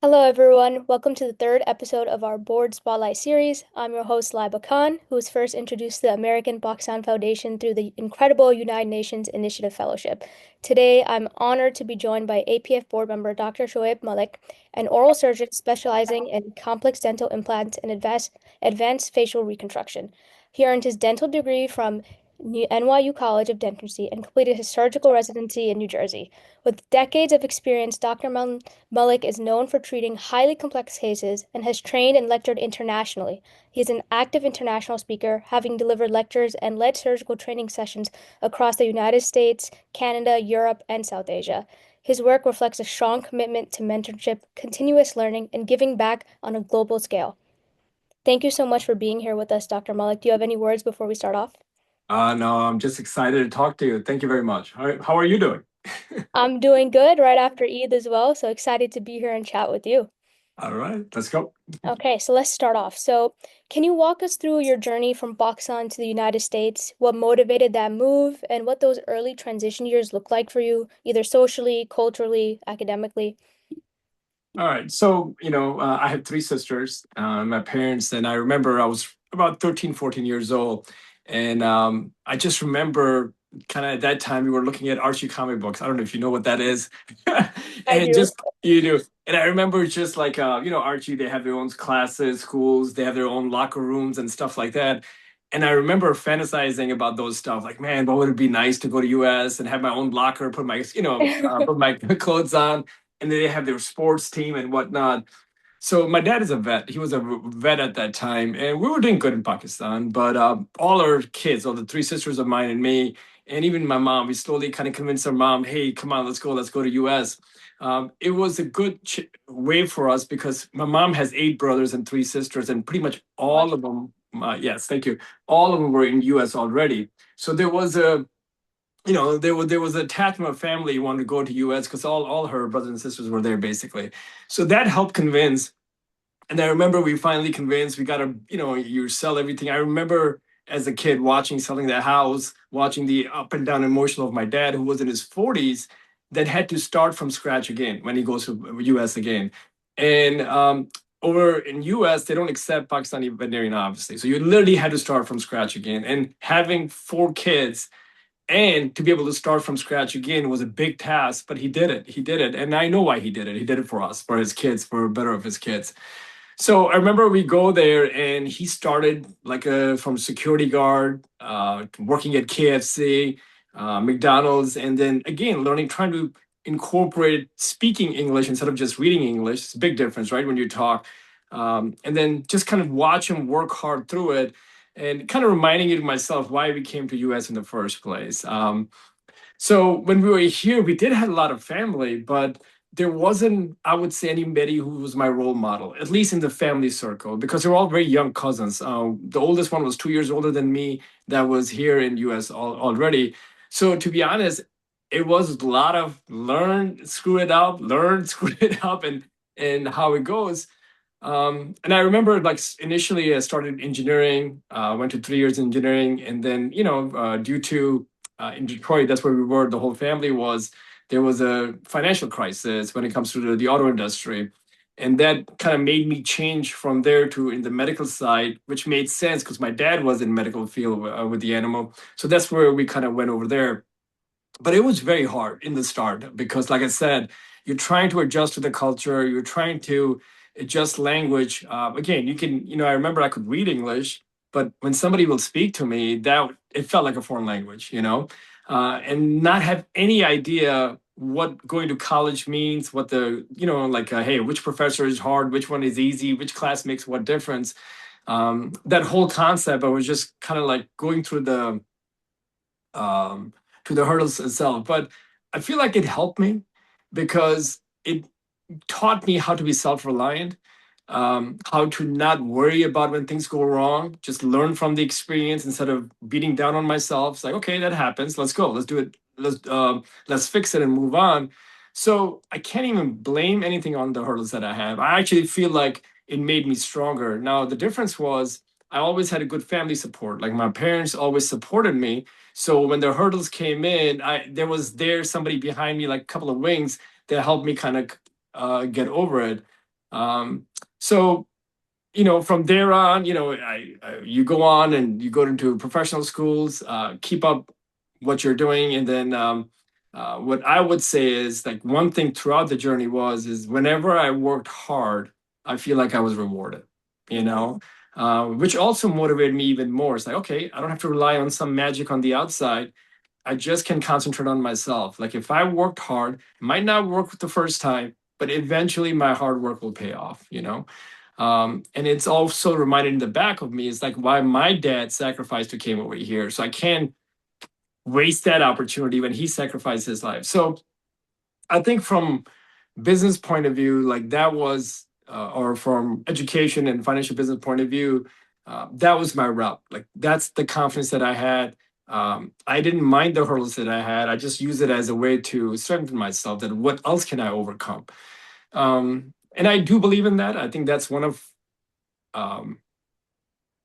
Hello, everyone. Welcome to the third episode of our Board Spotlight series. I'm your host, Laiba Khan, who was first introduced to the American Pakistan Foundation through the incredible United Nations Initiative Fellowship. Today, I'm honored to be joined by APF Board Member Dr. Shuaib Malik, an oral surgeon specializing in complex dental implants and advanced facial reconstruction. He earned his dental degree from NYU College of Dentistry and completed his surgical residency in New Jersey. With decades of experience, Dr. Malik is known for treating highly complex cases and has trained and lectured internationally. He is an active international speaker, having delivered lectures and led surgical training sessions across the United States, Canada, Europe, and South Asia. His work reflects a strong commitment to mentorship, continuous learning, and giving back on a global scale. Thank you so much for being here with us, Dr. Malik. Do you have any words before we start off? No, I'm just excited to talk to you. Thank you very much. How are you doing? I'm doing good right after Eid as well, so excited to be here and chat with you. All right, let's go. Okay, so let's start off. So, can you walk us through your journey from Pakistan to the United States? What motivated that move, and what those early transition years looked like for you, either socially, culturally, academically? All right, so I have three sisters, my parents, and I remember I was about 13, 14 years old, and I just remember kind of at that time we were looking at Archie comic books. I don't know if you know what that is, I and do. just you do. And I remember just like Archie, they have their own classes, schools, they have their own locker rooms and stuff like that. And I remember fantasizing about those stuff, like, man, what would it be nice to go to US and have my own locker, put my, put my clothes on, and then they have their sports team and whatnot. So my dad is a vet. He was a vet at that time, and we were doing good in Pakistan. But all our kids, all the three sisters of mine and me, and even my mom, we slowly kind of convinced our mom, "Hey, come on, let's go to U.S." It was a good way for us because my mom has eight brothers and three sisters, and pretty much all Much. of them, yes, thank you, all of them were in U.S. already. So there was a there was an attachment of family who wanted to go to US because all her brothers and sisters were there basically. So that helped convince. And I remember we finally convinced we got to, you sell everything. I remember as a kid watching selling the house, watching the up and down emotion of my dad who was in his 40s that had to start from scratch again when he goes to US again. And over in US, they don't accept Pakistani veterinarian, obviously. So you literally had to start from scratch again. And having four kids and to be able to start from scratch again was a big task, but he did it. He did it. And I know why he did it. He did it for us, for his kids, for better of his kids. So I remember we go there and he started like from security guard, working at KFC, McDonald's, and then again, learning, trying to incorporate speaking English instead of just reading English. It's a big difference, right? When you talk. And then just kind of watch him work hard through it and kind of reminding it to myself why we came to US in the first place. So when we were here, we did have a lot of family, but there wasn't, I would say, anybody who was my role model, at least in the family circle, because they were all very young cousins. The oldest one was 2 years older than me, that was here in US already. So to be honest, it was a lot of learn, screw it up, learn, screw it up, and how it goes. And I remember like initially I started engineering, went to 3 years engineering, and then due to in Detroit, that's where we were, the whole family was. There was a financial crisis when it comes to the auto industry, and that kind of made me change from there to in the medical side, which made sense because my dad was in medical field with the animal. So that's where we kind of went over there. But it was very hard in the start because, like I said, you're trying to adjust to the culture, you're trying to adjust language. Again, you can, I remember I could read English, but when somebody will speak to me, that it felt like a foreign language, and not have any idea what going to college means, what the, like, hey, which professor is hard, which one is easy, which class makes what difference. That whole concept, I was just kind of like going um, through the hurdles itself. But I feel like it helped me because it taught me how to be self-reliant, how to not worry about when things go wrong, just learn from the experience instead of beating down on myself. It's like, okay, that happens. Let's go. Let's do it. Let's fix it and move on. So I can't even blame anything on the hurdles that I have. I actually feel like it made me stronger. Now the difference was I always had a good family support. Like my parents always supported me. So when the hurdles came in, there was somebody behind me, like a couple of wings that helped me kind of get over it. So from there on, you go on and you go into professional schools, keep up what you're doing, and then what I would say is like one thing throughout the journey is whenever I worked hard, I feel like I was rewarded, which also motivated me even more. It's like, okay, I don't have to rely on some magic on the outside. I just can concentrate on myself. Like if I worked hard, it might not work the first time, but eventually my hard work will pay off. And it's also reminded in the back of me is like why my dad sacrificed to came over here. So I can't waste that opportunity when he sacrificed his life. So I think from business point of view, like that was, or from education and financial business point of view, that was my route. Like that's the confidence that I had. I didn't mind the hurdles that I had. I just used it as a way to strengthen myself. That what else can I overcome? And I do believe in that. I think that's one of um,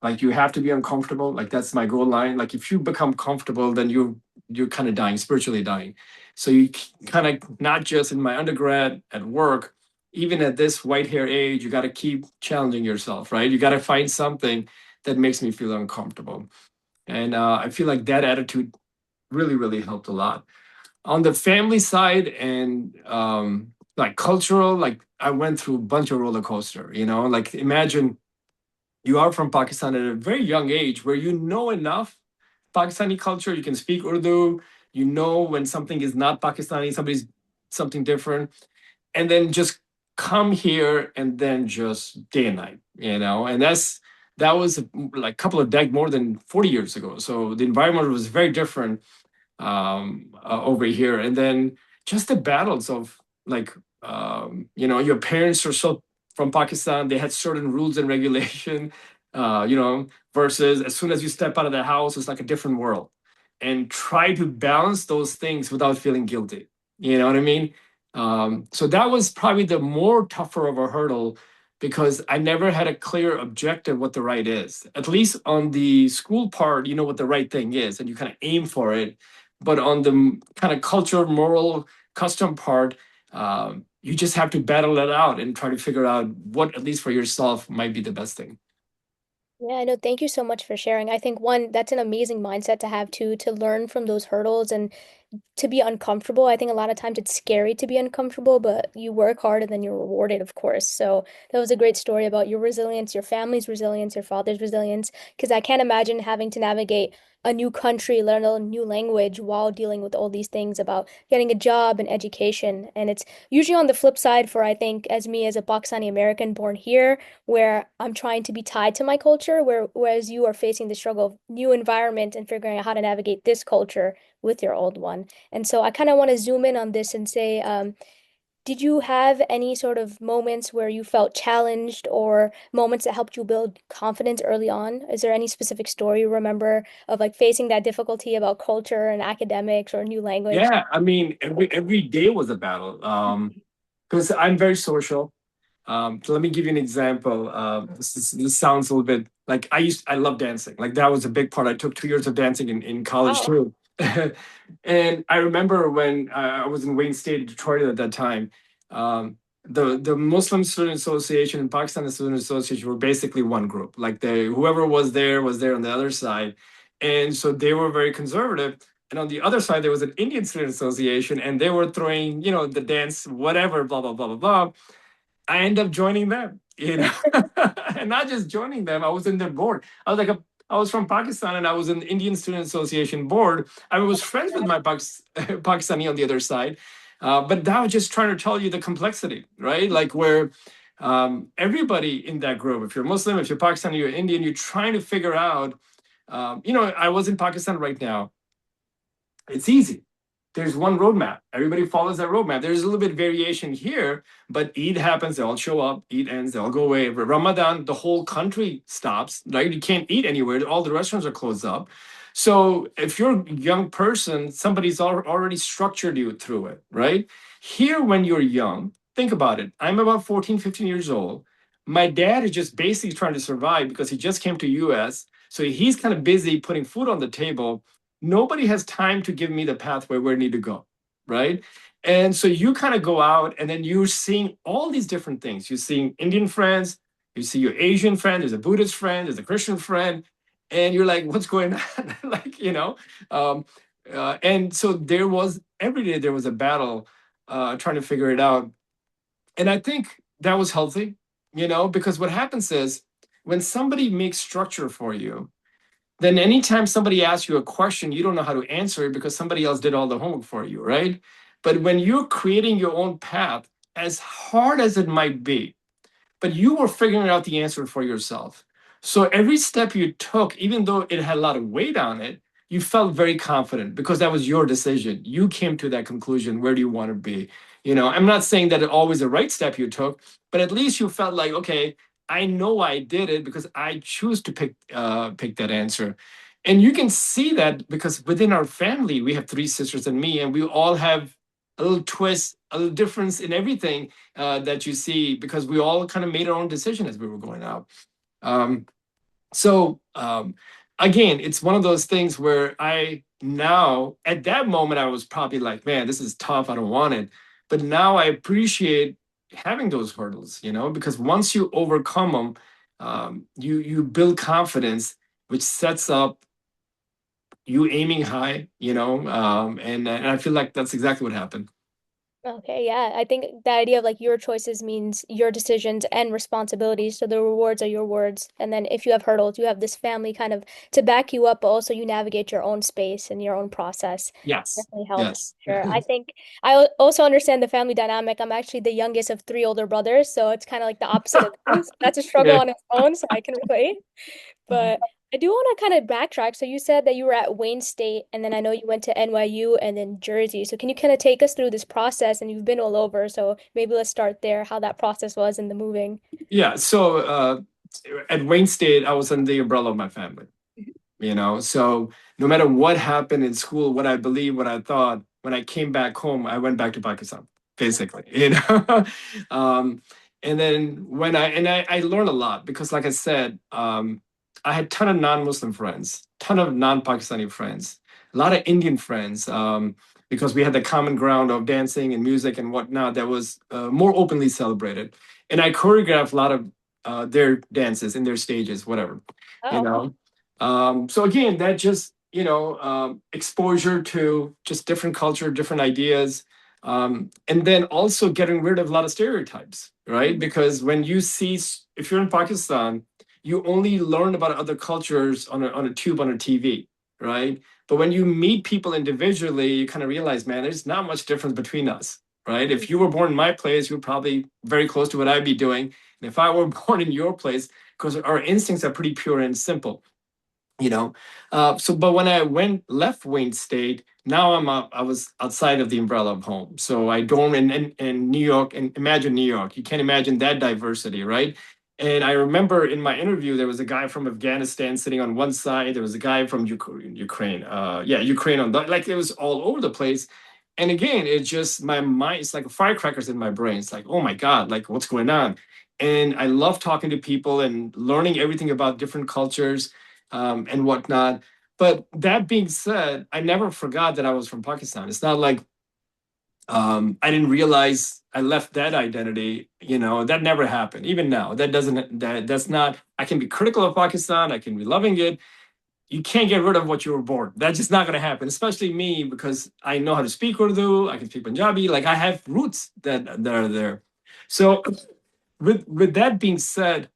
like you have to be uncomfortable. Like that's my goal line. Like if you become comfortable, then you're kind of dying, spiritually dying. So you kind of not just in my undergrad at work, even at this white hair age, you got to keep challenging yourself, right? You got to find something that makes me feel uncomfortable. And I feel like that attitude really, really helped a lot. On the family side and like cultural, like I went through a bunch of roller coaster, like imagine you are from Pakistan at a very young age where you know enough Pakistani culture, you can speak Urdu, you know when something is not Pakistani, somebody's something different, and then just come here and then just day and night, and that was like a couple of decades, more than 40 years ago. So the environment was very different over here. And then just the battles of like, your parents are so from Pakistan, they had certain rules and regulation, versus as soon as you step out of the house, it's like a different world. And try to balance those things without feeling guilty. You know what I mean? So that was probably the more tougher of a hurdle because I never had a clear objective what the right is. At least on the school part, you know what the right thing is, and you kind of aim for it. But on the kind of culture, moral, custom part, you just have to battle it out and try to figure out what, at least for yourself, might be the best thing. Yeah, I know. Thank you so much for sharing. I think one, that's an amazing mindset to have too, to learn from those hurdles and to be uncomfortable. I think a lot of times it's scary to be uncomfortable, but you work hard and then you're rewarded, of course. So that was a great story about your resilience, your family's resilience, your father's resilience, because I can't imagine having to navigate a new country, learn a new language while dealing with all these things about getting a job and education. And it's usually on the flip side for, I think, as me as a Pakistani American born here, where I'm trying to be tied to my culture, whereas you are facing the struggle of new environment and figuring out how to navigate this culture with your old one. And so I kind of want to zoom in on this and say, did you have any sort of moments where you felt challenged or moments that helped you build confidence early on? Is there any specific story you remember of like facing that difficulty about culture and academics or new language? Yeah, I mean, every day was a battle. Because I'm very social. So let me give you an example. This sounds a little bit like I love dancing. Like that was a big part. I took 2 years of dancing in college Wow. too. And I remember when I was in Wayne State, Detroit at that time. The Muslim Student Association and Pakistani Student Association were basically one group. Like whoever was there on the other side, and so they were very conservative. And on the other side, there was an Indian Student Association, and they were throwing, the dance, whatever, blah blah blah blah blah. I end up joining them, and not just joining them. I was in their board. I was from Pakistan, and I was in the Indian Student Association board. I was friends with my Pakistani on the other side, but that was just trying to tell you the complexity, right? Like where everybody in that group, if you're Muslim, if you're Pakistani, you're Indian, you're trying to figure out. I was in Pakistan right now. It's easy. There's one roadmap. Everybody follows that roadmap. There's a little bit of variation here, but Eid happens, they all show up. Eid ends, they all go away. Ramadan, the whole country stops, right? You can't eat anywhere. All the restaurants are closed up. So if you're a young person, somebody's already structured you through it, right? Here, when you're young, think about it. I'm about 14, 15 years old. My dad is just basically trying to survive because he just came to US. So he's kind of busy putting food on the table. Nobody has time to give me the pathway where I need to go, right? And so you kind of go out and then you're seeing all these different things. You're seeing Indian friends, you see your Asian friend, there's a Buddhist friend, there's a Christian friend, and you're like, what's going on? Like, um, and so there was every day there was a battle trying to figure it out. And I think that was healthy, because what happens is when somebody makes structure for you, then anytime somebody asks you a question, you don't know how to answer it because somebody else did all the homework for you, right? But when you're creating your own path, as hard as it might be, but you were figuring out the answer for yourself. So every step you took, even though it had a lot of weight on it, you felt very confident because that was your decision. You came to that conclusion. Where do you want to be? I'm not saying that it always the right step you took, but at least you felt like, okay, I know I did it because I choose to pick that answer. And you can see that because within our family, we have three sisters and me, and we all have a little twist, a little difference in everything that you see because we all kind of made our own decision as we were going out. Um, so again, it's one of those things where I now, at that moment, I was probably like, man, this is tough. I don't want it. But now I appreciate having those hurdles, because once you overcome them, you build confidence, which sets up you aiming high, and I feel like that's exactly what happened. Okay, yeah. I think the idea of like your choices means your decisions and responsibilities. So the rewards are your words. And then if you have hurdles, you have this family kind of to back you up, but also you navigate your own space and your own process. Yes. Definitely helps. Yes. Sure. I think also understand the family dynamic. I'm actually the youngest of three older brothers, so it's kind of like the opposite of this. That's a struggle Yeah. on its own, so I can relate. But I do want to kind of backtrack. So you said that you were at Wayne State, and then I know you went to NYU and then Jersey. So can you kind of take us through this process? And you've been all over, so maybe let's start there, how that process was in the moving. Yeah. So at Wayne State, I was under the umbrella of my family. So no matter what happened in school, what I believed, what I thought, when I came back home, I went back to Pakistan, basically. um, and then I learned a lot because, like I said, I had a ton of non-Muslim friends, ton of non-Pakistani friends, a lot of Indian friends, because we had the common ground of dancing and music and whatnot that was more openly celebrated. And I choreographed a lot of their dances in their stages, whatever, you Oh, know. So again, that just exposure to just different culture, different ideas, and then also getting rid of a lot of stereotypes, right? Because when you see, if you're in Pakistan, you only learn about other cultures on a tube on a TV, right? But when you meet people individually, you kind of realize, man, there's not much difference between us, right? If you were born in my place, you're probably very close to what I'd be doing. And if I were born in your place, because our instincts are pretty pure and simple, you know. But when I left Wayne State, now I was outside of the umbrella of home. So I dorm in New York, and imagine New York. You can't imagine that diversity, right? And I remember in my interview, there was a guy from Afghanistan sitting on one side. There was a guy from Ukraine. Ukraine on the, like it was all over the place. And again, it's just my mind. It's like firecrackers in my brain. It's like, oh my God, like what's going on? And I love talking to people and learning everything about different cultures and whatnot. But that being said, I never forgot that I was from Pakistan. It's not like I didn't realize I left that identity. That never happened. Even now, that's not. I can be critical of Pakistan. I can be loving it. You can't get rid of what you were born. That's just not going to happen. Especially me because I know how to speak Urdu. I can speak Punjabi. Like I have roots that are there. So with that being said,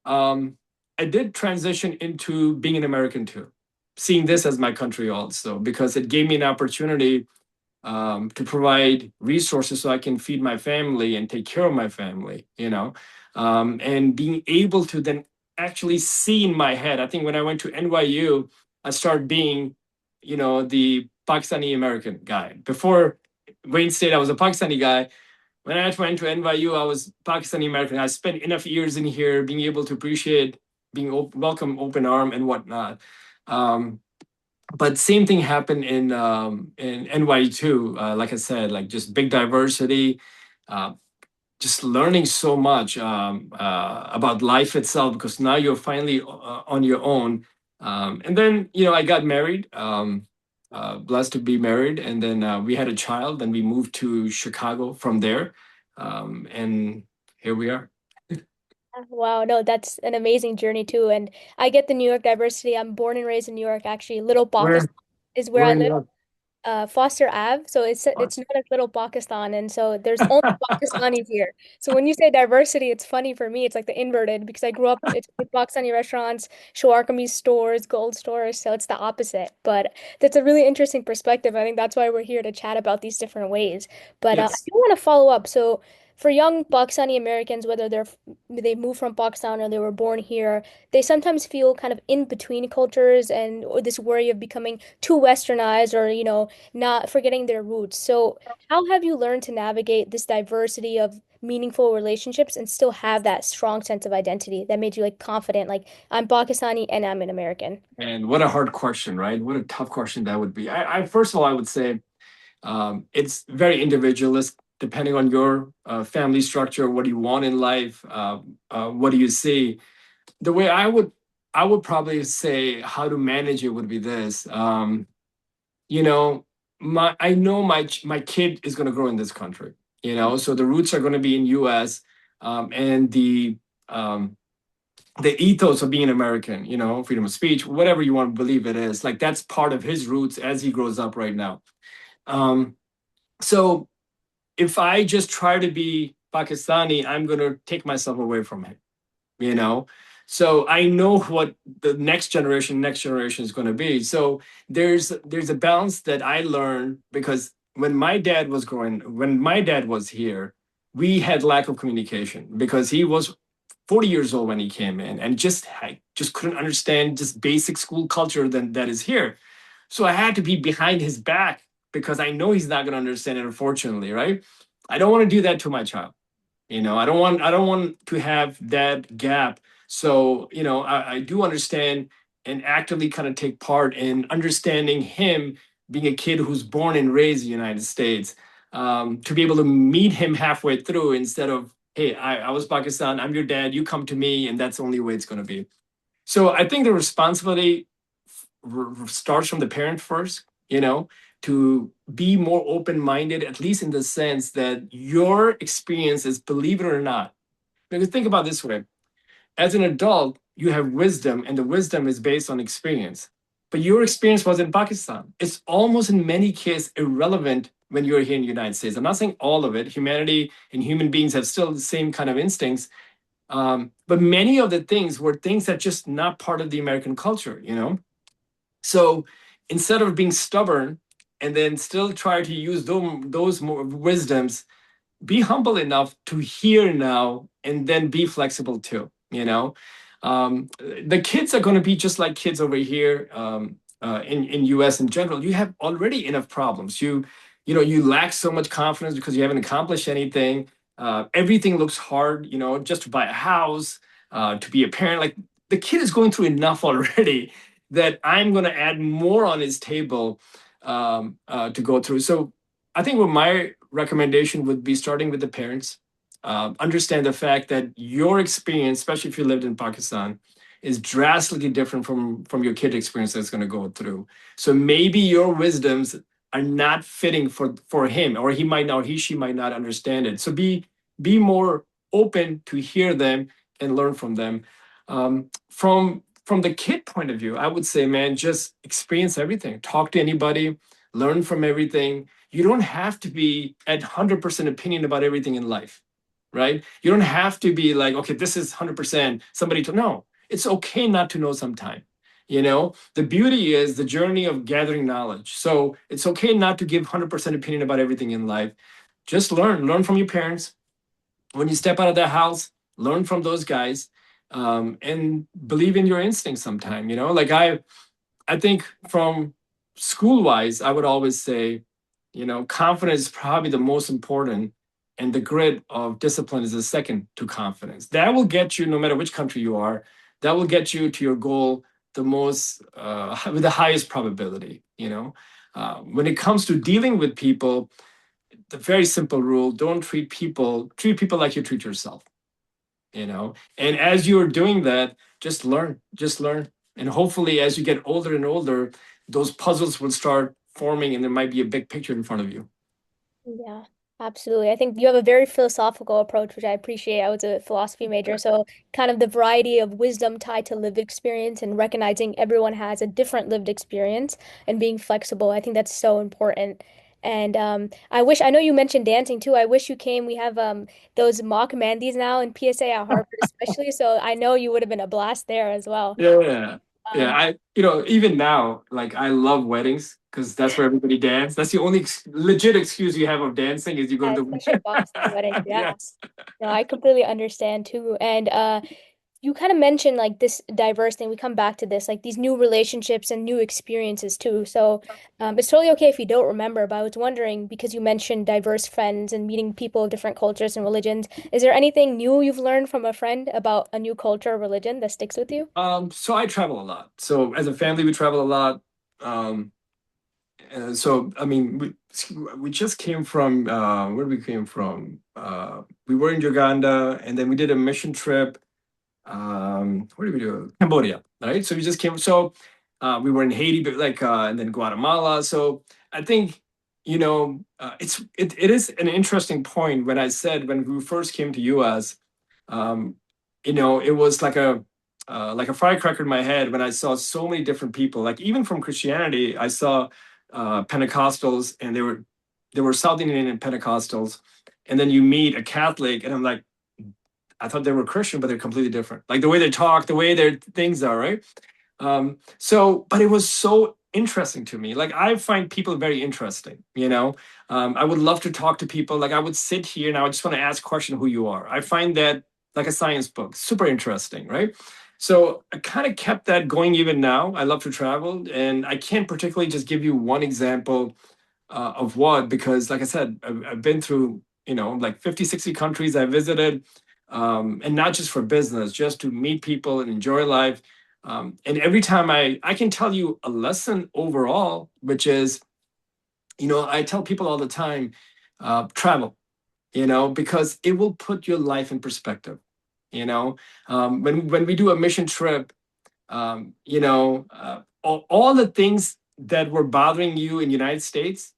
um, I did transition into being an American too, seeing this as my country also, because it gave me an opportunity to provide resources so I can feed my family and take care of my family, and being able to then actually see in my head. I think when I went to NYU, I started being, the Pakistani American guy. Before Wayne State, I was a Pakistani guy. When I went to NYU, I was Pakistani American. I spent enough years in here being able to appreciate being welcome, open arm, and whatnot. Um, but same thing happened in NYU too. Like I said, like just big diversity, uh, just learning so much about life itself because now you're finally on your own. And then I got married. blessed to be married, and then we had a child. Then we moved to Chicago from there, and here we are. Wow, no, that's an amazing journey too. And I get the New York diversity. I'm born and raised in New York, actually. Little Where Pakistan is where we're I in live. New Foster Ave. So York. it's known as Little Pakistan, and so there's only Pakistanis here. So when you say diversity, it's funny for me. It's like the inverted because I grew up. It's with Pakistani restaurants, shawarma stores, gold stores. So it's the opposite. But that's a really interesting perspective. I think that's why we're here to chat about these different ways. But I Yes. do want to follow up. So for young Pakistani Americans, whether they moved from Pakistan or they were born here, they sometimes feel kind of in between cultures and or this worry of becoming too westernized or not forgetting their roots. So, how have you learned to navigate this diversity of meaningful relationships and still have that strong sense of identity that made you like confident, like I'm Pakistani and I'm an American? And what a hard question, right? What a tough question that would be. I first of all, I would say it's very individualist, depending on your family structure, what do you want in life, what do you see. The way I would probably say how to manage it would be this. You know, I know my kid is going to grow in this country. So the roots are going to be in U.S. And um, the ethos of being an American, freedom of speech, whatever you want to believe it is, like that's part of his roots as he grows up right now. Um, so if I just try to be Pakistani, I'm going to take myself away from him, you know? So I know what the next generation is going to be. So there's a balance that I learned because when my dad was here, we had lack of communication because he was 40 years old when he came in and I just couldn't understand just basic school culture that is here. So I had to be behind his back because I know he's not going to understand it, unfortunately, right? I don't want to do that to my child. I don't want to have that gap. So, I do understand and actively kind of take part in understanding him being a kid who's born and raised in the United States, to be able to meet him halfway through instead of, hey, I was Pakistan, I'm your dad, you come to me, and that's the only way it's going to be. So I think the responsibility starts from the parent first, to be more open minded, at least in the sense that your experiences, believe it or not, because think about it this way, as an adult, you have wisdom, and the wisdom is based on experience. But your experience was in Pakistan. It's almost in many cases irrelevant when you're here in the United States. I'm not saying all of it. Humanity and human beings have still the same kind of instincts. But many of the things were things that just not part of the American culture. So instead of being stubborn and then still try to use those more wisdoms, be humble enough to hear now and then be flexible too. The kids are going to be just like kids over here, in US in general. You have already enough problems. You lack so much confidence because you haven't accomplished anything. Everything looks hard, just to buy a house, to be a parent. Like the kid is going through enough already that I'm going to add more on his table, to go through. So I think what my recommendation would be starting with the parents. Understand the fact that your experience, especially if you lived in Pakistan, is drastically different from your kid experience that's going to go through. So maybe your wisdoms are not fitting for him, or she might not understand it. So be more open to hear them and learn from them. From the kid point of view, I would say, man, just experience everything. Talk to anybody, learn from everything. You don't have to be at 100% opinion about everything in life, right? You don't have to be like, okay, this is 100% somebody to know. It's okay not to know sometime. The beauty is the journey of gathering knowledge. So it's okay not to give 100% opinion about everything in life. Just learn from your parents. When you step out of the house, learn from those guys, and believe in your instincts sometime. Like I think from school wise, I would always say, confidence is probably the most important, and the grit of discipline is the second to confidence. That will get you, no matter which country you are, that will get you to your goal the most, with the highest probability. When it comes to dealing with people, the very simple rule: don't treat people like you treat yourself. And as you're doing that, just learn, and hopefully as you get older and older, those puzzles will start forming, and there might be a big picture in front of you. Yeah, absolutely. I think you have a very philosophical approach, which I appreciate. I was a philosophy major, so kind of the variety of wisdom tied to lived experience and recognizing everyone has a different lived experience and being flexible. I think that's so important. And I know you mentioned dancing too. I wish you came. We have those mock Mandy's now in PSA at Harvard, especially. So I know you would have been a blast there as well. Yeah. Yeah. Um, Even now, like I love weddings because that's where everybody dance. That's the only legit excuse you have of dancing is you go to Especially Boston weddings. the Yeah. yes. No, I completely understand too. And you kind of mentioned like this diverse thing. We come back to this, like these new relationships and new experiences too. So it's totally okay if you don't remember, but I was wondering because you mentioned diverse friends and meeting people of different cultures and religions, is there anything new you've learned from a friend about a new culture or religion that sticks with you? So I travel a lot. So as a family, we travel a lot. Um, so I mean, we just came from where we came from. We were in Uganda, and then we did a mission trip. Where did we do? Cambodia, right? So we just came. So we were in Haiti, but and then Guatemala. So I think it is an interesting point when I said when we first came to US, um, it was like a firecracker in my head when I saw so many different people. Like even from Christianity, I saw Pentecostals, and they were South Indian Pentecostals, and then you meet a Catholic, and I'm like, I thought they were Christian, but they're completely different. Like the way they talk, the way their things are, right? But it was so interesting to me. Like I find people very interesting, you know. I would love to talk to people. Like I would sit here and I would just want to ask a question who you are. I find that like a science book, super interesting, right? So I kind of kept that going even now. I love to travel, and I can't particularly just give you one example of what, because like I said, I've been through, like 50, 60 countries I visited, and not just for business, just to meet people and enjoy life. And every time I can tell you a lesson overall, which is, I tell people all the time, travel, because it will put your life in perspective. When we do a mission trip, all the things that were bothering you in the United States,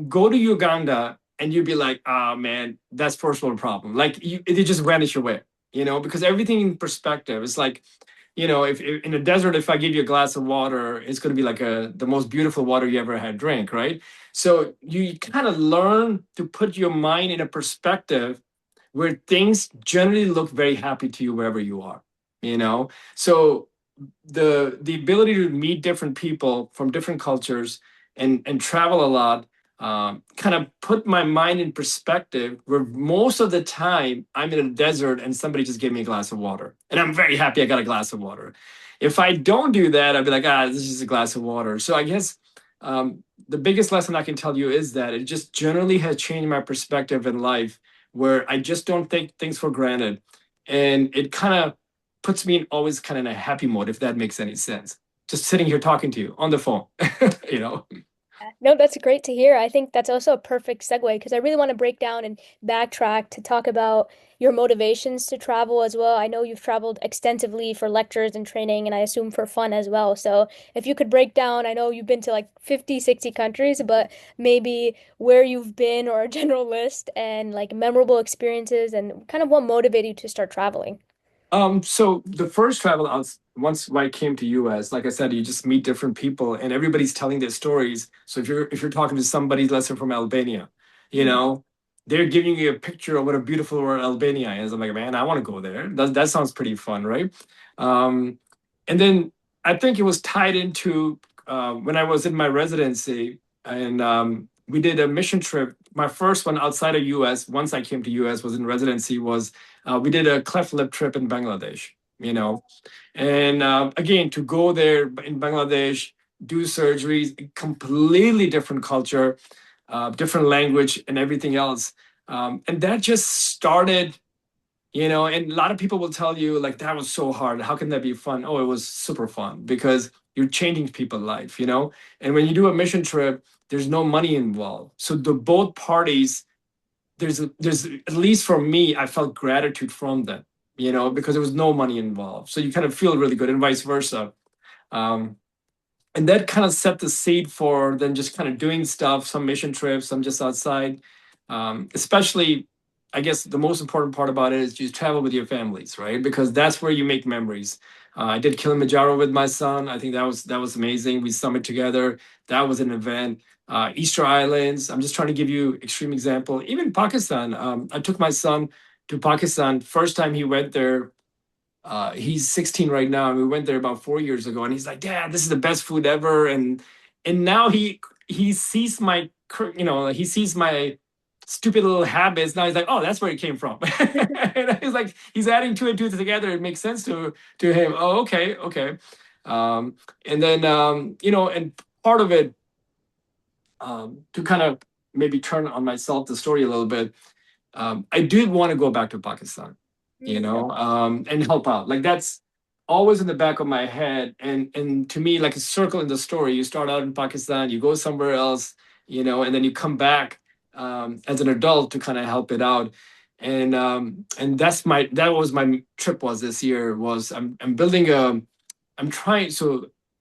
go to Uganda and you'd be like, oh man, that's first world problem. Like it just vanish away, because everything in perspective. It's like, if in a desert, if I give you a glass of water, it's going to be like the most beautiful water you ever had drink, right? So you kind of learn to put your mind in a perspective where things generally look very happy to you wherever you are, So the ability to meet different people from different cultures and travel a lot, kind of put my mind in perspective where most of the time I'm in a desert and somebody just gave me a glass of water and I'm very happy I got a glass of water. If I don't do that, I'd be like, this is just a glass of water. So I guess the biggest lesson I can tell you is that it just generally has changed my perspective in life, where I just don't take things for granted. And it kind of puts me in always kind of in a happy mode, if that makes any sense. Just sitting here talking to you on the phone, you know. No, that's great to hear. I think that's also a perfect segue because I really want to break down and backtrack to talk about your motivations to travel as well. I know you've traveled extensively for lectures and training, and I assume for fun as well. So if you could break down, I know you've been to like 50, 60 countries, but maybe where you've been or a general list and like memorable experiences and kind of what motivated you to start traveling. So the first travel out once I came to US, like I said, you just meet different people and everybody's telling their stories. So if you're talking to somebody, let's say from Albania, you Mhm. know, they're giving you a picture of what a beautiful world Albania is. I'm like, man, I want to go there. That sounds pretty fun, right? Um, and then I think it was tied into when I was in my residency, and we did a mission trip. My first one outside of US, once I came to US, was in residency, was we did a cleft lip trip in Bangladesh, and again, to go there in Bangladesh, do surgeries, completely different culture, different language, and everything else. And that just started, and a lot of people will tell you, like, that was so hard. How can that be fun? Oh, it was super fun because you're changing people's life, And when you do a mission trip, there's no money involved. So the both parties, there's at least for me, I felt gratitude from them, because there was no money involved. So you kind of feel really good, and vice versa. Um, and that kind of set the seed for then just kind of doing stuff, some mission trips, some just outside. Especially, I guess the most important part about it is you travel with your families, right? Because that's where you make memories. I did Kilimanjaro with my son. I think that was amazing. We summit together. That was an event. Easter Islands. I'm just trying to give you extreme example. Even Pakistan. I took my son to Pakistan. First time he went there, he's 16 right now, and we went there about 4 years ago. And he's like, "Dad, this is the best food ever." And now he sees my he sees my stupid little habits. Now he's like, "Oh, that's where it came from." And he's like, he's adding two and two together. It makes sense to him. Oh, okay, okay. And then and part of it, to kind of maybe turn on myself the story a little bit. I did want to go back to Pakistan, and help out. Like that's always in the back of my head. And to me, like a circle in the story. You start out in Pakistan, you go somewhere else, and then you come back as an adult to kind of help it out. And that was my trip was this year was I'm building I'm trying so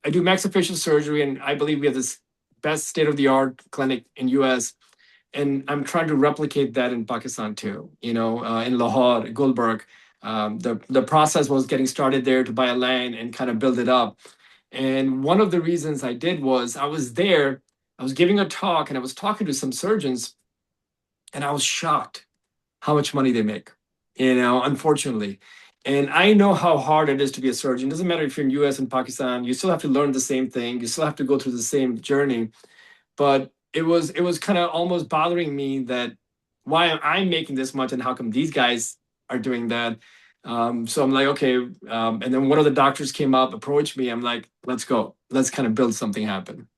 I do maxillofacial surgery, and I believe we have this best state of the art clinic in US, and I'm trying to replicate that in Pakistan too. In Lahore, Gulberg, the process was getting started there to buy a land and kind of build it up. And one of the reasons I did was I was there, I was giving a talk, and I was talking to some surgeons, and I was shocked how much money they make. Unfortunately. And I know how hard it is to be a surgeon. It doesn't matter if you're in US and Pakistan, you still have to learn the same thing. You still have to go through the same journey. But it was kind of almost bothering me that why am I making this much and how come these guys are doing that? So I'm like, okay. And then one of the doctors came up, approached me. I'm like, let's go. Let's kind of build something happen.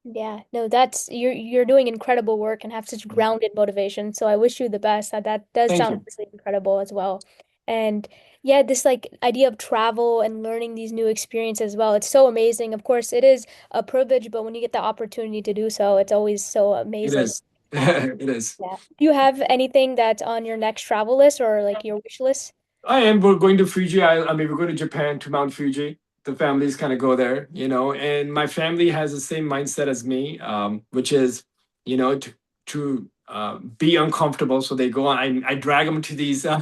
Yeah, no, that's you're doing incredible work and have such grounded motivation. So I wish you the best. That does Thank sound you. really incredible as well. And yeah, this like idea of travel and learning these new experiences as well. It's so amazing. Of course, it is a privilege, but when you get the opportunity to do so, it's always so It amazing. is. Um, It is. yeah. Do you have anything that's on your next travel list or like your wish list? I am. We're going to Fuji. I mean, we're going to Japan to Mount Fuji. The families kind of go there, and my family has the same mindset as me, which is, to be uncomfortable. So they go on. I drag them to these. They're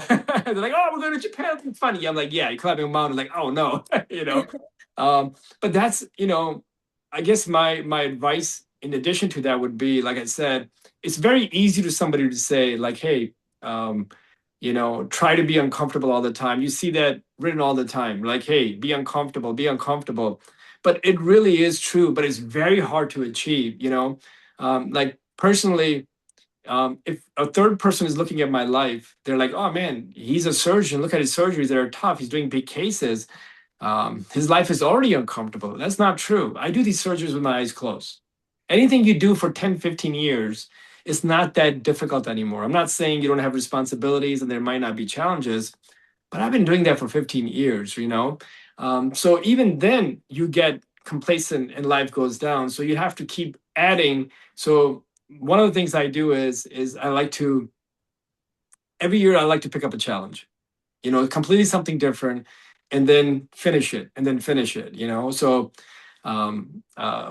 like, "Oh, we're going to Japan. It's funny." I'm like, "Yeah." You're climbing a mountain. Like, "Oh no," you know. But that's, I guess my advice in addition to that would be, like I said, it's very easy to somebody to say like, "Hey." Try to be uncomfortable all the time. You see that written all the time, like, hey, be uncomfortable, be uncomfortable. But it really is true, but it's very hard to achieve. Like personally, if a third person is looking at my life, they're like, oh man, he's a surgeon. Look at his surgeries. They're tough. He's doing big cases. His life is already uncomfortable. That's not true. I do these surgeries with my eyes closed. Anything you do for 10, 15 years, it's not that difficult anymore. I'm not saying you don't have responsibilities and there might not be challenges, but I've been doing that for 15 years. So even then you get complacent and life goes down. So you have to keep adding. So one of the things I do is I like to every year I like to pick up a challenge, completely something different, and then finish it, and then finish it. So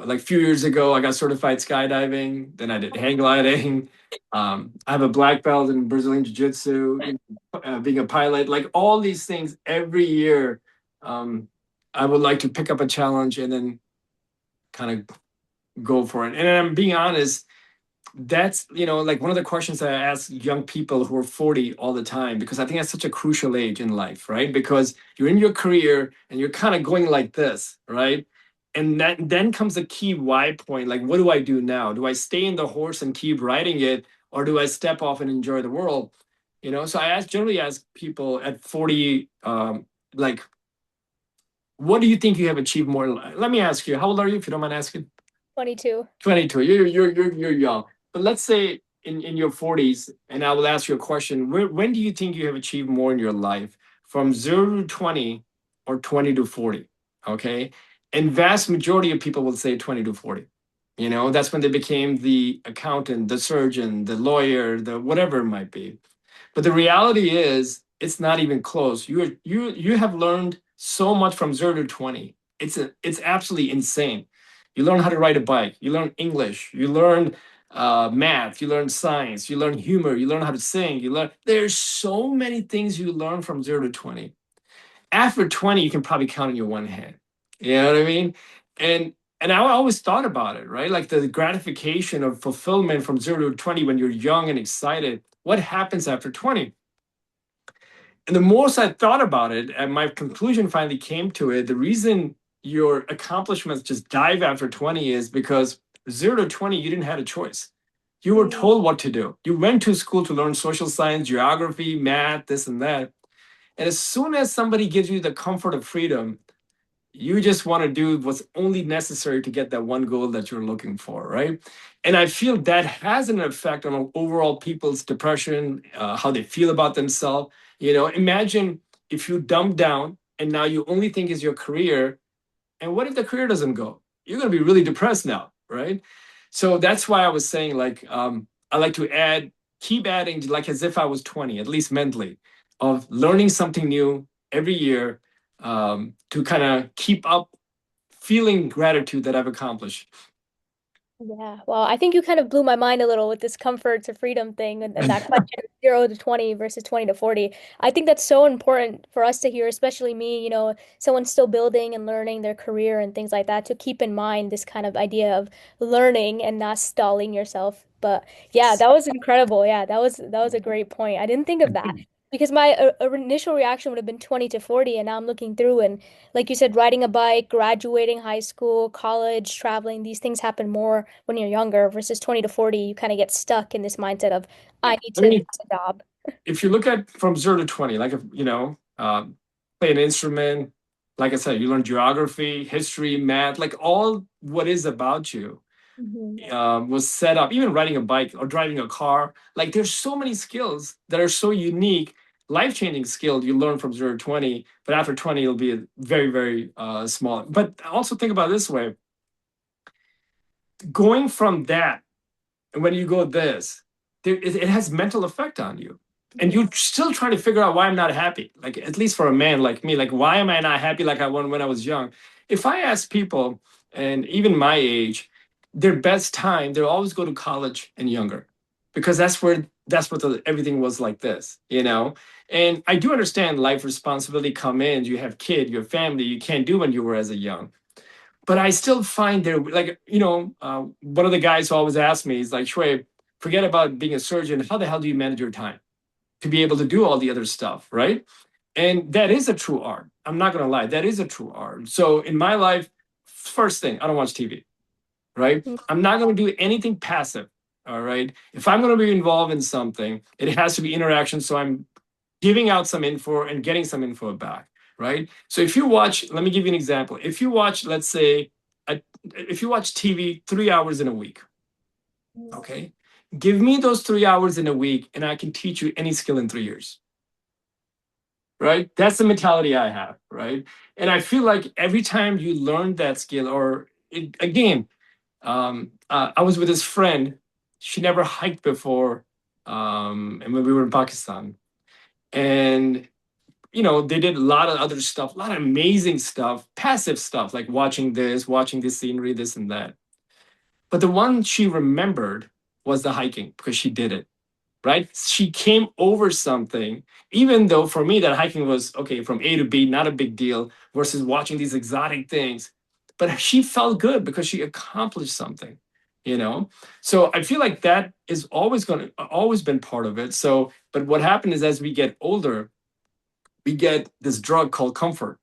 like a few years ago, I got certified skydiving. Then I did hang gliding. I have a black belt in Brazilian Jiu-Jitsu, being a pilot, like all these things every year. I would like to pick up a challenge and then kind of go for it. And I'm being honest, that's like one of the questions that I ask young people who are 40 all the time, because I think that's such a crucial age in life, right? Because you're in your career and you're kind of going like this, right? And then comes a key why point, like what do I do now? Do I stay in the horse and keep riding it, or do I step off and enjoy the world? So I generally ask people at 40, like, what do you think you have achieved more in life? Let me ask you, how old are you, if you don't mind asking? 22. 22. You're young. But let's say in your 40s, and I will ask you a question. When do you think you have achieved more in your life? From 0 to 20 or 20 to 40? Okay. And vast majority of people will say 20 to 40. That's when they became the accountant, the surgeon, the lawyer, the whatever it might be. But the reality is it's not even close. You have learned so much from 0 to 20. it's absolutely insane. You learn how to ride a bike, you learn English, you learn math, you learn science, you learn humor, you learn how to sing, you learn. There's so many things you learn from 0 to 20. After 20, you can probably count on your one hand. You know what I mean? And and I always thought about it, right? Like the gratification of fulfillment from 0 to 20 when you're young and excited. What happens after 20? And the more I thought about it, and my conclusion finally came to it, the reason your accomplishments just dive after 20 is because 0 to 20, you didn't have a choice. You were told what to do. You went to school to learn social science, geography, math, this and that. And as soon as somebody gives you the comfort of freedom, you just want to do what's only necessary to get that one goal that you're looking for, right? And I feel that has an effect on overall people's depression, how they feel about themselves. Imagine if you dumb down and now you only think is your career, and what if the career doesn't go? You're going to be really depressed now, right? So that's why I was saying, like, I like to keep adding, like as if I was 20, at least mentally, of learning something new every year, to kind of keep up feeling gratitude that I've accomplished. Yeah, well, I think you kind of blew my mind a little with this comfort to freedom thing and that question, 0 to 20 versus 20 to 40. I think that's so important for us to hear, especially me, someone still building and learning their career and things like that, to keep in mind this kind of idea of learning and not stalling yourself. But yeah, that was incredible. Yeah, that was a great point. I didn't think of that because my initial reaction would have been 20 to 40, and now I'm looking through and like you said, riding a bike, graduating high school, college, traveling, these things happen more when you're younger versus 20 to 40, you kind of get stuck in this mindset of, I need I to have mean, a job. if you look at from 0 to 20, like if play an instrument, like I said, you learn geography, history, math, like all what is about you Mhm. was set up. Even riding a bike or driving a car, like there's so many skills that are so unique, life-changing skills you learn from 0 to 20. But after 20, it'll be very, very small. But also think about it this way: going from that, and when you go this, it has mental effect on you. And Yeah. you're still trying to figure out why I'm not happy. Like, at least for a man like me, like, why am I not happy like I was when I was young? If I ask people, and even my age, their best time, they'll always go to college and younger, because that's what everything was like this. And I do understand life responsibility come in. You have kid, you have family, you can't do when you were as a young. But I still find there, like, one of the guys who always asks me is like, Shuaib, forget about being a surgeon. How the hell do you manage your time to be able to do all the other stuff, right? And that is a true art. I'm not going to lie. That is a true art. So in my life, first thing, I don't watch TV, right? Mm. I'm not going to do anything passive, all right? If I'm going to be involved in something, it has to be interaction. So I'm giving out some info and getting some info back, right? So if you watch, let me give you an example. If you watch, let's say, if you watch TV 3 hours in a week, okay, give me those 3 hours in a week and I can teach you any skill in 3 years, right? That's the mentality I have, right? And I feel like every time you learn that skill, or again, I was with this friend. She never hiked before, and when we were in Pakistan, and they did a lot of other stuff, a lot of amazing stuff, passive stuff, like watching this scenery, this and that. But the one she remembered was the hiking, because she did it, right? She came over something, even though for me that hiking was okay from A to B, not a big deal, versus watching these exotic things. But she felt good because she accomplished something, you know? So I feel like that is always been part of it. So, but what happened is as we get older, we get this drug called comfort.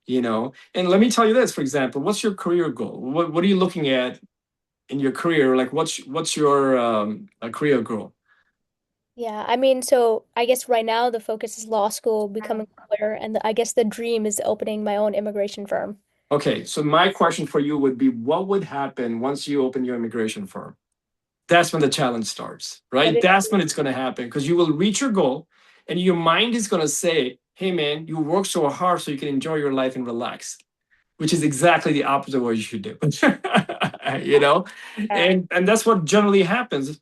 And let me tell you this, for example, what's your career goal? What are you looking at in your career? Like, what's your career goal? Yeah, I mean, so I guess right now the focus is law school, becoming a lawyer, and I guess the dream is opening my own immigration firm. Okay, so my question for you would be, what would happen once you open your immigration firm? That's when the challenge starts, That right? is, That's when it's going to happen, because you will reach your goal and your mind is going to say, hey, man, you work so hard so you can enjoy your life and relax, which is exactly the opposite of what you should do. you know yeah. and that's what generally happens,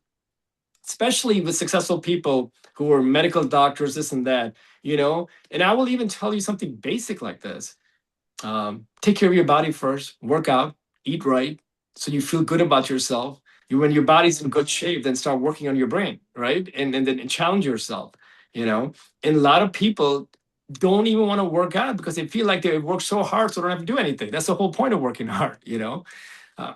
especially with successful people who are medical doctors, this and that. And I will even tell you something basic like this: take care of your body first, work out, eat right, so you feel good about yourself. When your body's in good shape, then start working on your brain, right? And then challenge yourself, you know. And a lot of people don't even want to work out because they feel like they work so hard, so they don't have to do anything. That's the whole point of working hard, you know. Uh,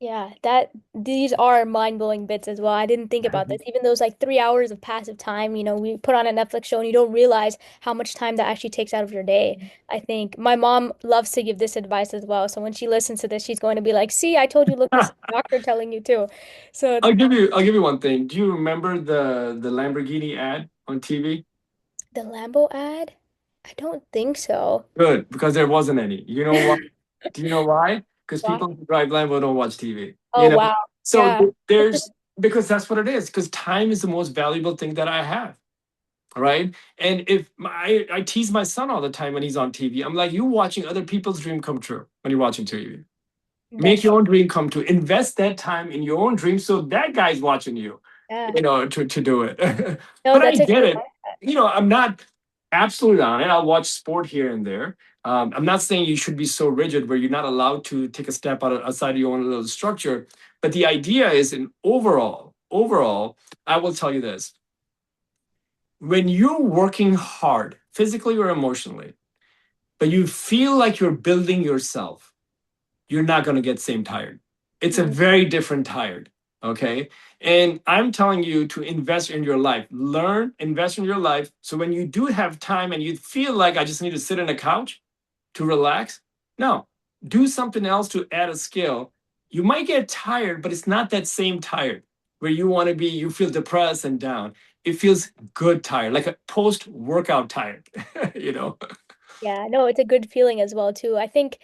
Yeah, that these are mind-blowing bits as well. I didn't think about this. Even those like 3 hours of passive time, we put on a Netflix show and you don't realize how much time that actually takes out of your day. I think my mom loves to give this advice as well. So when she listens to this, she's going to be like, "See, I told you, look, this is the doctor telling you too." So I'll give you one thing. Do you remember the Lamborghini ad on TV? the Lambo ad? I don't think so. Good, because there wasn't any. You know what? Do you know why? Because Why? people who drive Lambo don't watch TV. Oh, wow. So Yeah. there's because that's what it is. Because time is the most valuable thing that I have, right? And if I tease my son all the time when he's on TV, I'm like, you're watching other people's dream come true when you're watching TV. Make That's your own dream come true. Invest that time in your own dream so that guy's watching you, yeah. to do it. No, But I that's a get great it. I'm not absolutely on it. I'll watch sport here and there. I'm not saying you should be so rigid where you're not allowed to take a step outside of your own little structure. But the idea is, in overall, I will tell you this: when you're working hard, physically or emotionally, but you feel like you're building yourself, you're not going to get same tired. It's a Mm, very different tired. Okay. And I'm telling you to invest in your life, learn, invest in your life. So when you do have time and you feel like I just need to sit on a couch to relax, no, do something else to add a skill. You might get tired, but it's not that same tired where you want to be, you feel depressed and down. It feels good tired, like a post workout tired, you know? yeah, no, it's a good feeling as well too. I think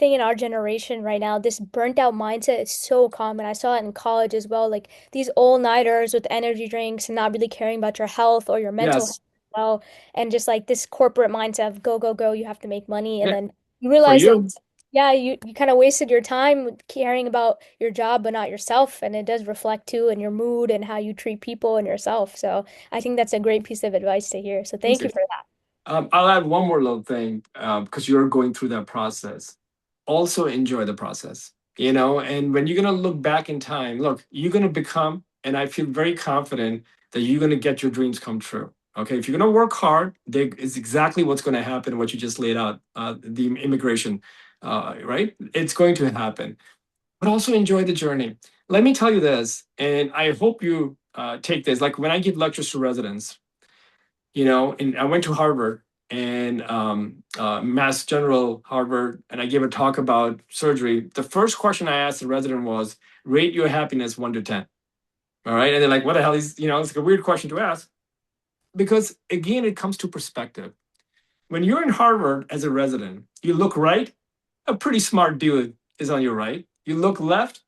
in our generation right now, this burnt out mindset is so common. I saw it in college as well, like these all-nighters with energy drinks and not really caring about your health or your mental health Yes. as well, and just like this corporate mindset of go, go, go, you have to make money, and Yeah. then you For realize that you. yeah, you kind of wasted your time caring about your job but not yourself, and it does reflect too in your mood and how you treat people and yourself. So I think that's a great piece of advice to hear. So thank you for that. I'll add one more little thing because you're going through that process. Also enjoy the process, and when you're going to look back in time, look, you're going to become, and I feel very confident that you're going to get your dreams come true. Okay. If you're going to work hard, there is exactly what's going to happen, what you just laid out, the immigration, right? It's going to happen, but also enjoy the journey. Let me tell you this, and I hope you take this. Like when I give lectures to residents, and I went to Harvard and Mass General Harvard, and I gave a talk about surgery. The first question I asked the resident was, rate your happiness 1 to 10. All right. And they're like, what the hell is, it's like a weird question to ask because, again, it comes to perspective. When you're in Harvard as a resident, you look right, a pretty smart dude is on your right. You look left,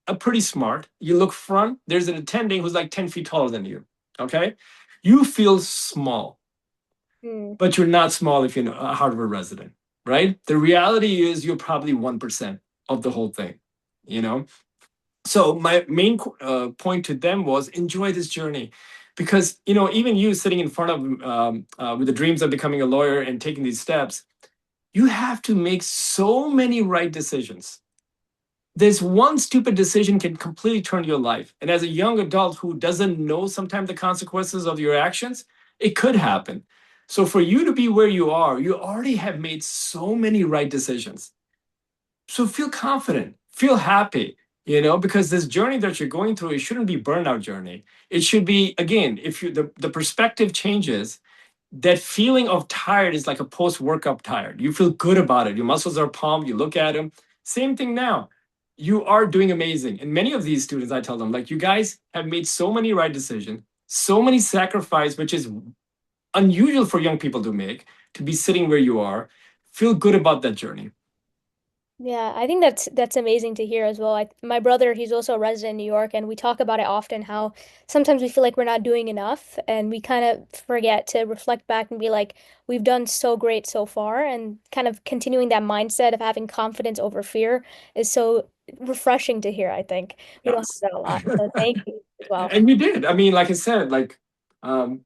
a pretty smart. You look front, there's an attending who's like 10 feet taller than you. Okay. You feel small, Hmm. but you're not small if you're a Harvard resident, right? The reality is you're probably 1% of the whole thing, you know? So my main point to them was enjoy this journey because, even you sitting in front of with the dreams of becoming a lawyer and taking these steps, you have to make so many right decisions. There's one stupid decision can completely turn your life. And as a young adult who doesn't know sometimes the consequences of your actions, it could happen. So for you to be where you are, you already have made so many right decisions. So feel confident, feel happy, because this journey that you're going through, it shouldn't be burnout journey. It should be, again, if you the perspective changes, that feeling of tired is like a post-workout tired. You feel good about it. Your muscles are pumped. You look at them. Same thing now. You are doing amazing. And many of these students, I tell them, like, you guys have made so many right decisions, so many sacrifices, which is unusual for young people to make, to be sitting where you are. Feel good about that journey. Yeah, I think that's amazing to hear as well. My brother, he's also a resident in New York, and we talk about it often how sometimes we feel like we're not doing enough, and we kind of forget to reflect back and be like, we've done so great so far, and kind of continuing that mindset of having confidence over fear is so refreshing to hear, I think. We don't have Yes. that a lot. So thank you as well. And you did. I mean, like I said, like, um,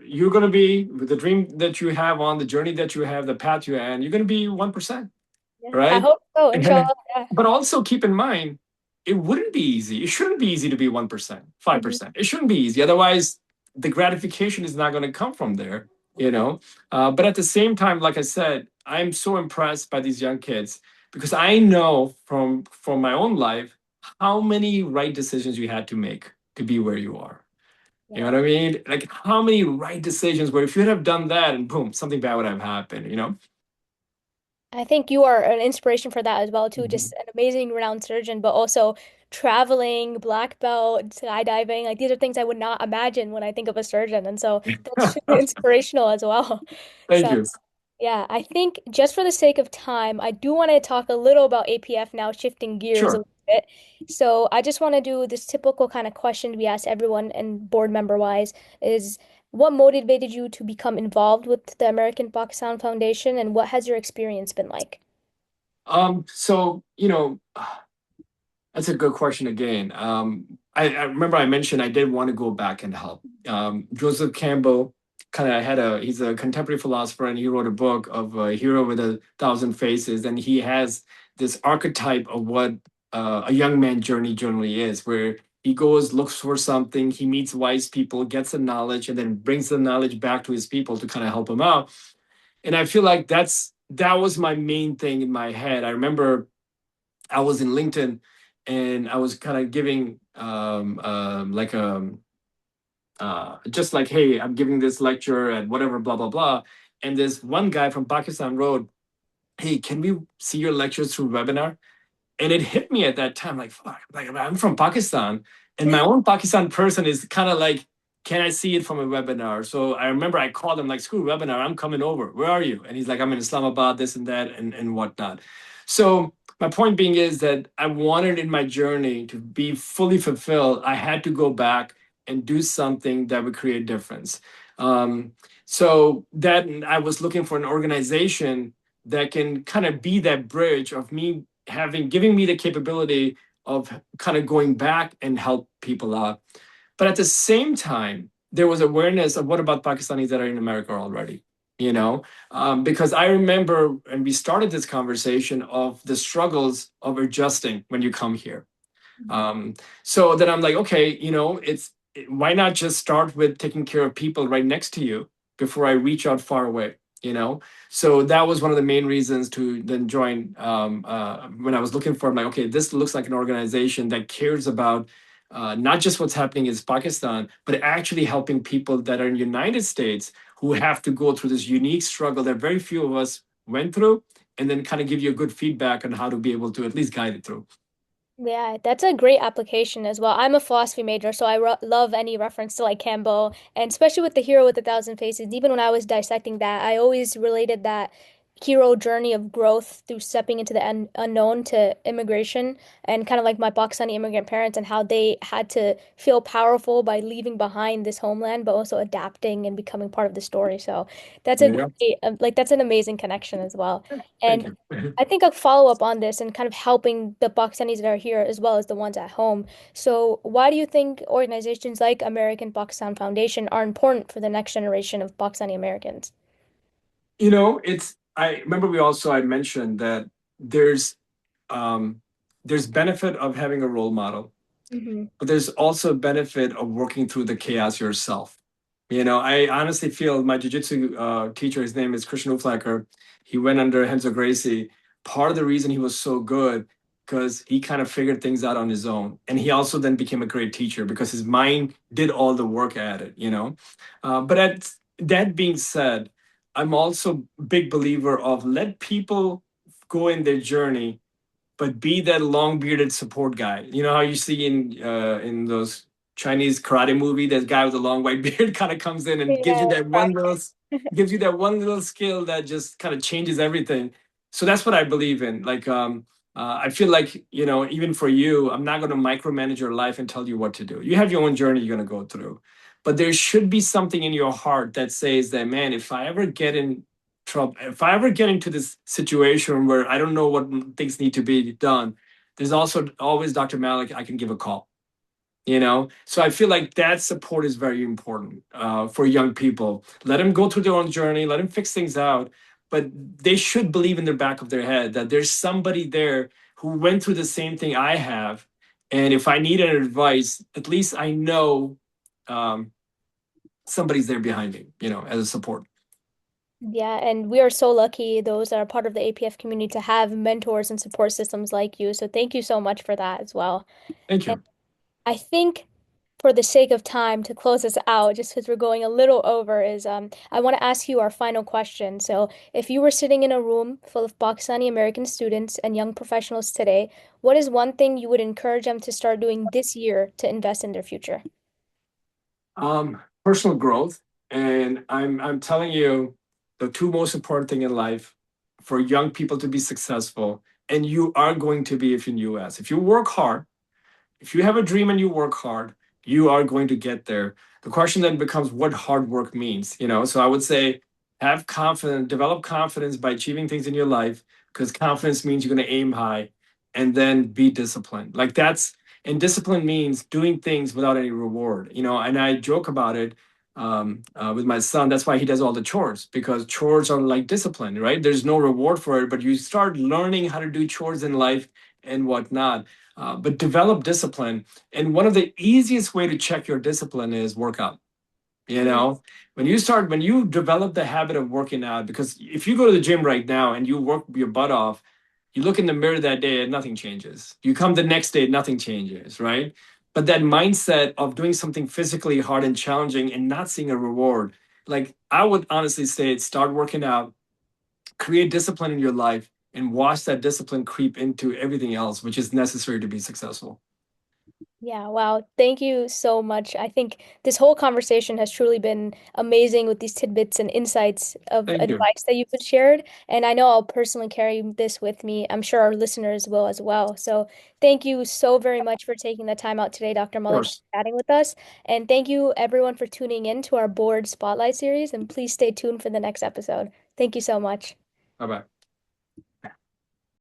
you're going to be with the dream that you have on the journey that you have, the path you're on, you're going to be 1%, Yeah, I right? hope so, And inshallah. Yeah. but also keep in mind, it wouldn't be easy. It shouldn't be easy to be 1%, Mhm. 5%. It shouldn't be easy. Otherwise, the gratification is not going to come from there, you know. But at the same time, like I said, I'm so impressed by these young kids because I know from my own life how many right decisions you had to make to be where you are. You know Yeah. what I mean? Like how many right decisions where if you'd have done that and boom, something bad would have happened, you know? I think you are an inspiration for that as well too. Mhm. Just an amazing renowned surgeon, but also traveling, black belt, skydiving. Like these are things I would not imagine when I think of a surgeon. And so that's truly inspirational as well. Thank So you. yeah, I think just for the sake of time, I do want to talk a little about APF now, shifting gears a Sure. little bit. So I just want to do this typical kind of question we ask everyone and board member wise is what motivated you to become involved with the American Pakistan Foundation and what has your experience been like? So, that's a good question again. I remember I mentioned I did want to go back and help. Joseph Campbell he's a contemporary philosopher and he wrote a book of a hero with 1,000 faces. And he has this archetype of what a young man journey generally is, where he goes, looks for something, he meets wise people, gets the knowledge, and then brings the knowledge back to his people to kind of help him out. And I feel like that was my main thing in my head. I remember I was in LinkedIn and I was kind of giving like just like, hey, I'm giving this lecture at whatever, blah, blah, blah. And this one guy from Pakistan wrote, hey, can we see your lectures through webinar? And it hit me at that time, like, fuck, like I'm from Pakistan, and my own Pakistan person is kind of like, can I see it from a webinar? So I remember I called him like, screw webinar, I'm coming over. Where are you? And he's like, I'm in Islamabad, this and that, and whatnot. So my point being is that I wanted in my journey to be fully fulfilled. I had to go back and do something that would create difference. Um, so that I was looking for an organization that can kind of be that bridge of me giving me the capability of kind of going back and help people out. But at the same time, there was awareness of what about Pakistanis that are in America already, because I remember when we started this conversation of the struggles of adjusting when you come here. Um, so then I'm like, okay, why not just start with taking care of people right next to you before I reach out far away, So that was one of the main reasons to then join. When I was looking for, I'm like, okay, this looks like an organization that cares about not just what's happening in Pakistan, but actually helping people that are in the United States who have to go through this unique struggle that very few of us went through, and then kind of give you a good feedback on how to be able to at least guide it through. Yeah, that's a great application as well. I'm a philosophy major, so I love any reference to like Campbell, and especially with the hero with 1,000 faces. Even when I was dissecting that, I always related that hero journey of growth through stepping into the unknown to immigration, and kind of like my Pakistani immigrant parents and how they had to feel powerful by leaving behind this homeland, but also adapting and becoming part of the story. So that's a Yeah. great, like that's an amazing connection as well. Thank And you. I think a follow up on this and kind of helping the Pakistanis that are here as well as the ones at home. So, why do you think organizations like American Pakistan Foundation are important for the next generation of Pakistani Americans? I remember I mentioned that there's um, there's benefit of having a role model, Hmm. but there's also benefit of working through the chaos yourself. I honestly feel my jujitsu teacher, his name is Christian Uflacker. He went under Renzo Gracie. Part of the reason he was so good because he kind of figured things out on his own, and he also then became a great teacher because his mind did all the work at it. But that being said, I'm also a big believer of let people go in their journey but be that long bearded support guy. You know how you see in those Chinese karate movie, that guy with a long white beard kind of comes in and Yeah, gives you that one little skill that just kind of changes everything. So that's what I believe in. Like I feel like even for you, I'm not going to micromanage your life and tell you what to do. You have your own journey you're going to go through, but there should be something in your heart that says that, man, if I ever get in trouble, if I ever get into this situation where I don't know what things need to be done, there's also always Dr. Malik I can give a call. So I feel like that support is very important for young people. Let them go through their own journey, let them fix things out, but they should believe in the back of their head that there's somebody there who went through the same thing I have. And if I need an advice, at least I know um, somebody's there behind me, as a support. Yeah, and we are so lucky, those that are part of the APF community, to have mentors and support systems like you. So thank you so much for that as well. Thank And you. I think for the sake of time to close us out, just because we're going a little over, is I want to ask you our final question. So if you were sitting in a room full of Pakistani American students and young professionals today, what is one thing you would encourage them to start doing this year to invest in their future? Personal growth, and I'm telling you, the two most important thing in life for young people to be successful, and you are going to be if in US. If you work hard, if you have a dream and you work hard, you are going to get there. The question then becomes what hard work means. So I would say have confidence, develop confidence by achieving things in your life, because confidence means you're going to aim high, and then be disciplined. And discipline means doing things without any reward. And I joke about it with my son. That's why he does all the chores, because chores are like discipline, right? There's no reward for it, but you start learning how to do chores in life and whatnot. But develop discipline. And one of the easiest way to check your discipline is workout. You Mm. know, when you develop the habit of working out, because if you go to the gym right now and you work your butt off, you look in the mirror that day and nothing changes. You come the next day, nothing changes, right? But that mindset of doing something physically hard and challenging and not seeing a reward, like I would honestly say, start working out, create discipline in your life, and watch that discipline creep into everything else, which is necessary to be successful. Yeah, wow. Thank you so much. I think this whole conversation has truly been amazing with these tidbits and insights of Thank you. Of advice that you've shared. And I know I'll personally carry this with me. I'm sure our listeners will as well. So thank you so very much for taking the time out today, Dr. Malik, course. chatting with us. And thank you everyone for tuning in to our board spotlight series. And please stay tuned for the next episode. Thank you so much. Bye bye.